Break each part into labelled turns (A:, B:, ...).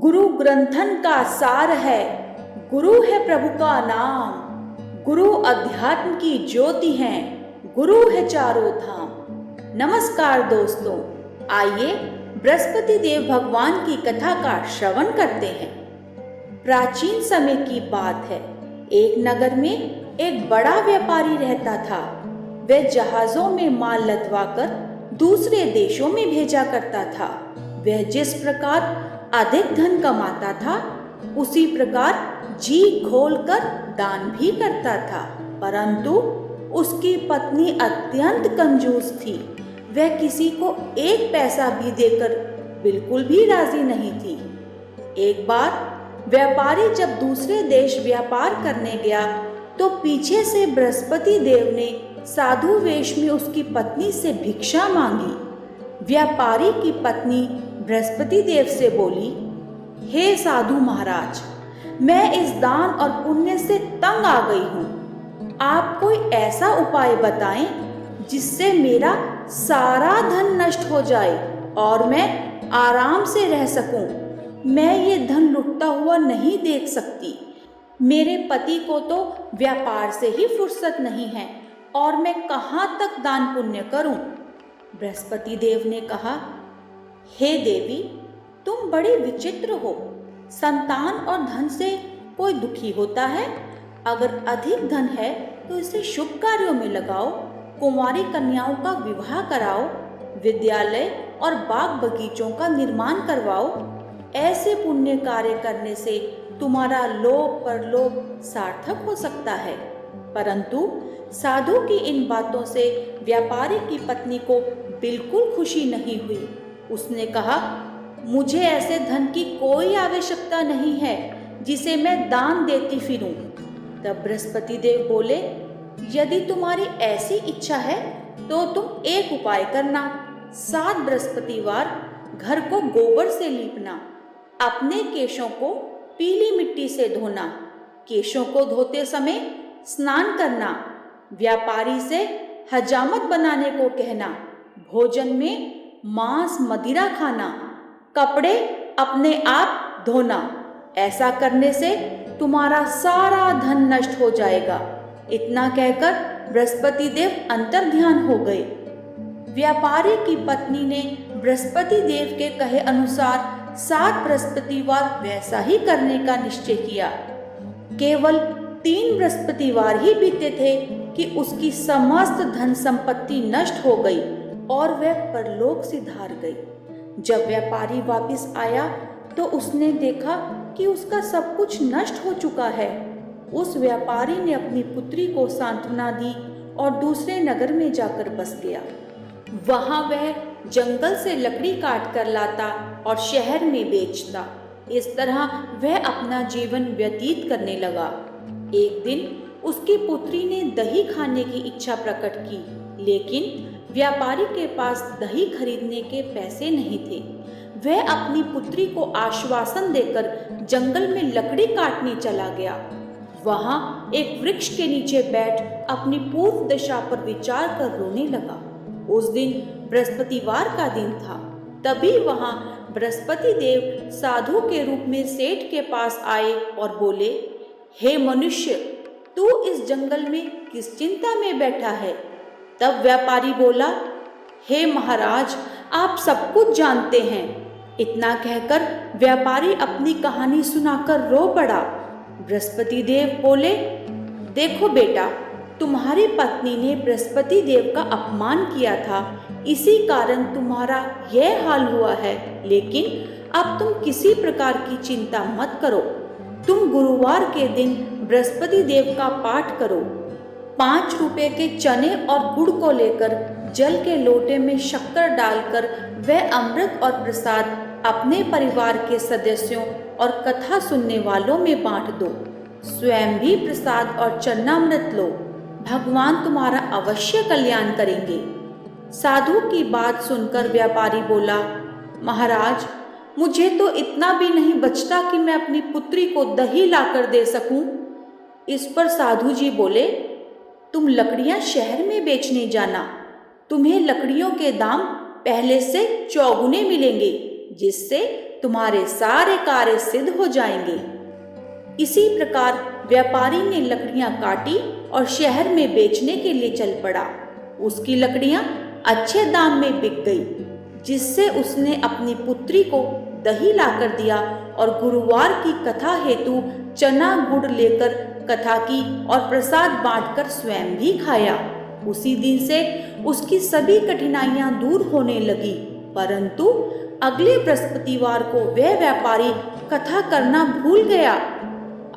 A: गुरु ग्रंथन का सार है, गुरु है प्रभु का नाम। गुरु अध्यात्म की ज्योति हैं, गुरु है चारों धाम। नमस्कार दोस्तों, आइए बृहस्पति देव भगवान की कथा का श्रवण करते हैं। प्राचीन समय की बात है। एक नगर में एक बड़ा व्यापारी रहता था। वह जहाजों में माल लदवाकर दूसरे देशों में भेजा करता था। वह जिस प्रकार अधिक धन कमाता था, उसी प्रकार जी खोलकर दान भी करता था। परंतु उसकी पत्नी अत्यंत कंजूस थी। वह किसी को एक पैसा भी देकर बिल्कुल भी राजी नहीं थी। एक बार व्यापारी जब दूसरे देश व्यापार करने गया तो पीछे से बृहस्पति देव ने साधु वेश में उसकी पत्नी से भिक्षा मांगी। व्यापारी की पत्नी बृहस्पति देव से बोली, हे साधु महाराज, मैं इस दान और पुण्य से तंग आ गई हूँ। आप कोई ऐसा उपाय बताएं जिससे मेरा सारा धन नष्ट हो जाए और मैं आराम से रह सकूं। मैं ये धन लुटता हुआ नहीं देख सकती। मेरे पति को तो व्यापार से ही फुर्सत नहीं है और मैं कहाँ तक दान पुण्य करूं। बृहस्पति देव ने कहा, हे देवी, तुम बड़ी विचित्र हो। संतान और धन से कोई दुखी होता है? अगर अधिक धन है तो इसे शुभ कार्यों में लगाओ। कुंवारी कन्याओं का विवाह कराओ, विद्यालय और बाग बगीचों का निर्माण करवाओ। ऐसे पुण्य कार्य करने से तुम्हारा लोभ परलोभ सार्थक हो सकता है। परंतु साधु की इन बातों से व्यापारी की पत्नी को बिल्कुल खुशी नहीं हुई। उसने कहा, मुझे ऐसे धन की कोई आवश्यकता नहीं है जिसे मैं दान देती फिरूं। तब बृहस्पति देव बोले, यदि तुम्हारी ऐसी इच्छा है तो तुम एक उपाय करना। 7 बृहस्पतिवार घर को गोबर से लीपना, अपने केशों को पीली मिट्टी से धोना, केशों को धोते समय स्नान करना, व्यापारी से हजामत बनाने को कहना, भोजन में मांस मदिरा खाना, कपड़े अपने आप धोना। ऐसा करने से तुम्हारा सारा धन नष्ट हो जाएगा। इतना कहकर बृहस्पति देव अंतर्ध्यान हो गए। व्यापारी की पत्नी ने बृहस्पति देव के कहे अनुसार 7 बृहस्पतिवार वैसा ही करने का निश्चय किया। केवल 3 बृहस्पतिवार ही बीते थे कि उसकी समस्त धन संपत्ति नष्ट हो गई और वह परलोक सिधार गई। जब व्यापारी वापस आया तो उसने देखा कि उसका सब कुछ नष्ट हो चुका है। उस व्यापारी ने अपनी पुत्री को सांत्वना दी और दूसरे नगर में जाकर बस गया। वहां वह जंगल से लकड़ी काट कर लाता और शहर में बेचता। इस तरह वह अपना जीवन व्यतीत करने लगा। एक दिन उसकी पुत्री ने दही खाने की इच्छा प्रकट की, लेकिन व्यापारी के पास दही खरीदने के पैसे नहीं थे। वह अपनी पुत्री को आश्वासन देकर जंगल में लकड़ी काटने चला गया। वहां एक वृक्ष के नीचे बैठ अपनी पूर्व दशा पर विचार कर रोने लगा। उस दिन बृहस्पतिवार का दिन था। तभी वहां बृहस्पति देव साधु के रूप में सेठ के पास आए और बोले, हे मनुष्य, तू इस जंगल में किस चिंता में बैठा है? तब व्यापारी बोला, हे महाराज, आप सब कुछ जानते हैं। इतना कहकर व्यापारी अपनी कहानी सुनाकर रो पड़ा। बृहस्पति देव बोले, देखो बेटा, तुम्हारी पत्नी ने बृहस्पति देव का अपमान किया था, इसी कारण तुम्हारा यह हाल हुआ है। लेकिन अब तुम किसी प्रकार की चिंता मत करो। तुम गुरुवार के दिन बृहस्पति देव का पाठ करो। 5 रुपए के चने और गुड़ को लेकर जल के लोटे में शक्कर डालकर वह अमृत और प्रसाद अपने परिवार के सदस्यों और कथा सुनने वालों में बांट दो। स्वयं भी प्रसाद और चन्नामृत लो। भगवान तुम्हारा अवश्य कल्याण करेंगे। साधु की बात सुनकर व्यापारी बोला, महाराज, मुझे तो इतना भी नहीं बचता कि मैं अपनी पुत्री को दही लाकर दे सकूं। इस पर साधु जी बोले, तुम लकड़ियां शहर में बेचने जाना। तुम्हें लकड़ियों के दाम पहले से चौगुने मिलेंगे, जिससे तुम्हारे सारे कार्य सिद्ध हो जाएंगे। इसी प्रकार व्यापारी ने लकड़ियां काटी और शहर में बेचने के लिए चल पड़ा। उसकी लकड़ियां अच्छे दाम में बिक गई, जिससे उसने अपनी पुत्री को दही लाकर दिया और गुरुवार की कथा हेतु चना गुड़ लेकर कथा की और प्रसाद बांटकर स्वयं भी खाया। उसी दिन से उसकी सभी कठिनाइयां दूर होने लगी। परंतु अगले बृहस्पतिवार को वह व्यापारी कथा करना भूल गया।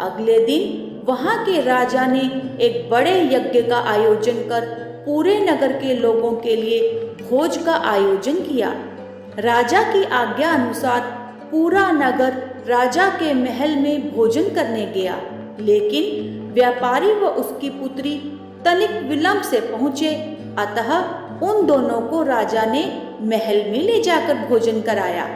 A: अगले दिन वहां के राजा ने एक बड़े यज्ञ का आयोजन कर पूरे नगर के लोगों के लिए भोज का आयोजन किया। राजा की आज्ञा अनुसार पूरा नगर राजा के महल में भोजन करने गया, लेकिन व्यापारी व उसकी पुत्री तनिक विलंब से पहुंचे। अतः उन दोनों को राजा ने महल में ले जाकर भोजन कराया।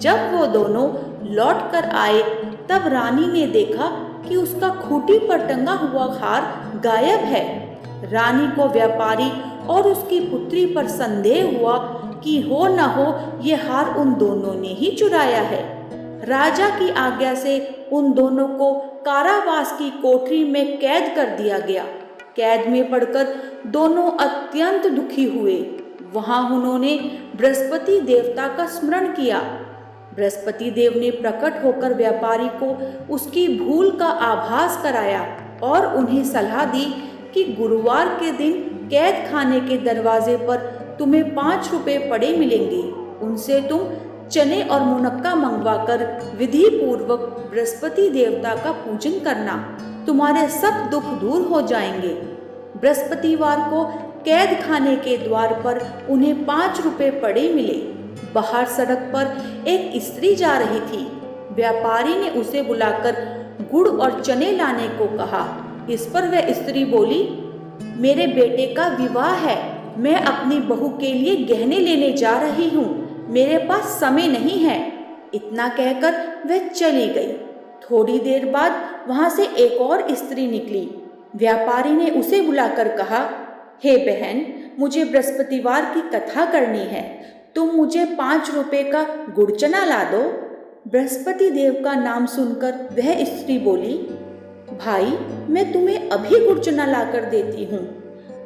A: जब वो दोनों लौट कर आए तब रानी ने देखा कि उसका खूंटी पर टंगा हुआ हार गायब है। रानी को व्यापारी और उसकी पुत्री पर संदेह हुआ कि हो न हो ये हार उन दोनों ने ही चुराया है। राजा की आज्ञा से उन दोनों को कारावास की कोठरी में कैद कर दिया गया। कैद में पड़कर दोनों अत्यंत दुखी हुए। वहां उन्होंने बृहस्पति देवता का स्मरण किया। बृहस्पति देव ने प्रकट होकर व्यापारी को उसकी भूल का आभास कराया और उन्हें सलाह दी कि गुरुवार के दिन कैद खाने के दरवाजे पर तुम्हें 5 रुपए पड़े मिलेंगे। उनसे तुम चने और मुनक्का मंगवाकर विधि पूर्वक बृहस्पति देवता का पूजन करना। तुम्हारे सब दुख दूर हो जाएंगे। बृहस्पतिवार को कैद खाने के द्वार पर उन्हें 5 रुपए पड़े मिले। बाहर सड़क पर एक स्त्री जा रही थी। व्यापारी ने उसे बुलाकर गुड़ और चने लाने को कहा। इस पर वह स्त्री बोली, मेरे बेटे का विवाह है, मैं अपनी बहू के लिए गहने लेने जा रही हूँ, मेरे पास समय नहीं है। इतना कहकर वह चली गई। थोड़ी देर बाद वहां से एक और स्त्री निकली। व्यापारी ने उसे बुलाकर कहा, हे बहन, मुझे बृहस्पतिवार की कथा करनी है, तुम मुझे 5 रुपए का गुड़ चना ला दो। बृहस्पति देव का नाम सुनकर वह स्त्री बोली, भाई, मैं तुम्हें अभी गुड़ चना ला कर देती हूँ।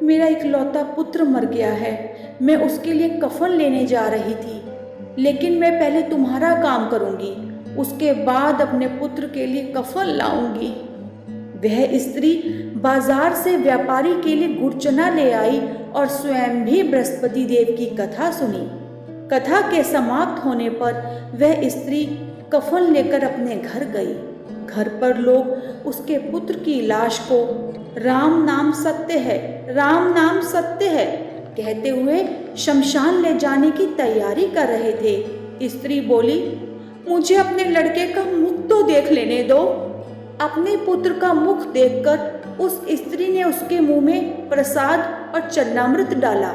A: मेरा इकलौता पुत्र मर गया है, मैं उसके लिए कफन लेने जा रही थी, लेकिन मैं पहले तुम्हारा काम करूंगी, उसके बाद अपने पुत्र के लिए कफन लाऊंगी। वह स्त्री बाजार से व्यापारी के लिए गुड़ चना ले आई और स्वयं भी बृहस्पति देव की कथा सुनी। कथा के समाप्त होने पर वह स्त्री कफन लेकर अपने घर गई। घर पर लोग उसके पुत्र की लाश को राम नाम सत्य है, राम नाम सत्य है कहते हुए शमशान ले जाने की तैयारी कर रहे थे। स्त्री बोली, मुझे अपने लड़के का मुख तो देख लेने दो। अपने पुत्र का मुख देखकर उस स्त्री ने उसके मुंह में प्रसाद और चरणामृत डाला।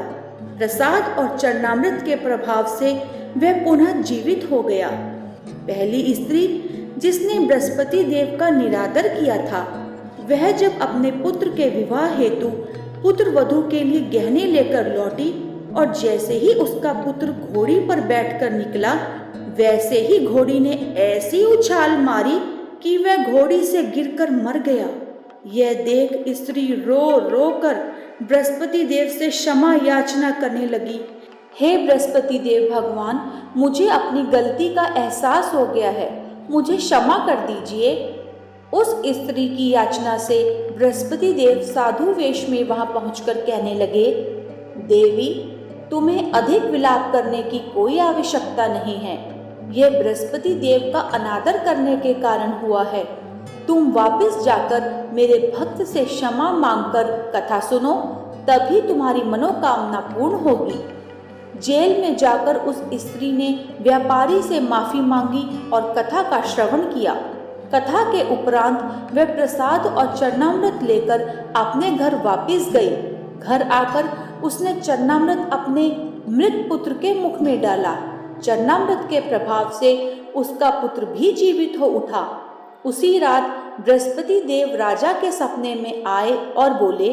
A: प्रसाद और चरणामृत के प्रभाव से वह पुनः जीवित हो गया। पहली स्त्री जिसने बृहस्पति देव का निरादर किया था, वह जब अपने पुत्र के विवाह हेतु पुत्र वधू के लिए गहने लेकर लौटी और जैसे ही उसका पुत्र घोड़ी पर बैठकर निकला, वैसे ही घोड़ी ने ऐसी उछाल मारी कि वह घोड़ी से गिरकर मर गया। यह देख स्त्री रो रो कर बृहस्पति देव से क्षमा याचना करने लगी। हे बृहस्पति देव भगवान, मुझे अपनी गलती का एहसास हो गया है, मुझे क्षमा कर दीजिए। उस स्त्री की याचना से बृहस्पति देव साधु वेश में वहां पहुंचकर कहने लगे, देवी, तुम्हें अधिक विलाप करने की कोई आवश्यकता नहीं है। यह बृहस्पति देव का अनादर करने के कारण हुआ है। तुम वापस जाकर मेरे भक्त से क्षमा मांगकर कथा सुनो, तभी तुम्हारी मनोकामना पूर्ण होगी। जेल में जाकर उस स्त्री ने व्यापारी से माफी मांगी और कथा का श्रवण किया। कथा के उपरांत वह प्रसाद और चरणामृत लेकर अपने घर वापस गई। घर आकर उसने चरणामृत अपने मृत पुत्र के मुख में डाला। चरणामृत के प्रभाव से उसका पुत्र भी जीवित हो उठा। उसी रात बृहस्पति देव राजा के सपने में आए और बोले,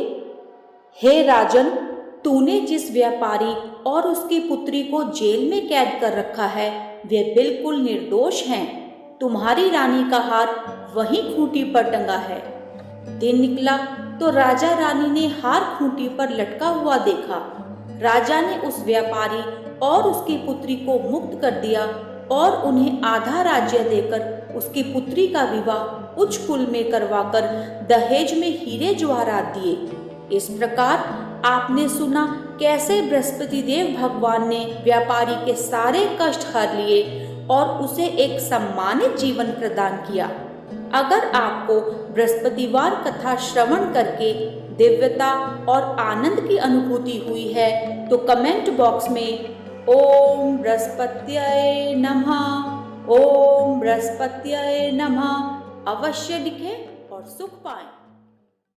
A: हे राजन, तूने जिस व्यापारी और उसकी पुत्री को जेल में कैद कर रखा है वे बिल्कुल निर्दोष हैं। तुम्हारी रानी का हार वहीं खूंटी पर टंगा है। दिन निकला तो राजा रानी ने हार खूंटी पर लटका हुआ देखा। राजा ने उस व्यापारी और उसकी पुत्री को मुक्त कर दिया और उन्हें आधा राज्य देकर उसकी पुत्री का विवाह उच्च कुल में करवाकर दहेज में हीरे जवाहरात दिए। इस प्रकार आपने सुना कैसे बृहस्पति देव भगवान ने व्यापारी के सारे कष्ट हर लिए और उसे एक सम्मानित जीवन प्रदान किया। अगर आपको बृहस्पतिवार कथा श्रवण करके दिव्यता और आनंद की अनुभूति हुई है तो कमेंट बॉक्स में ओम बृहस्पत्याय नमः, ओम बृहस्पत्याय नमः अवश्य लिखें और सुख पाएं।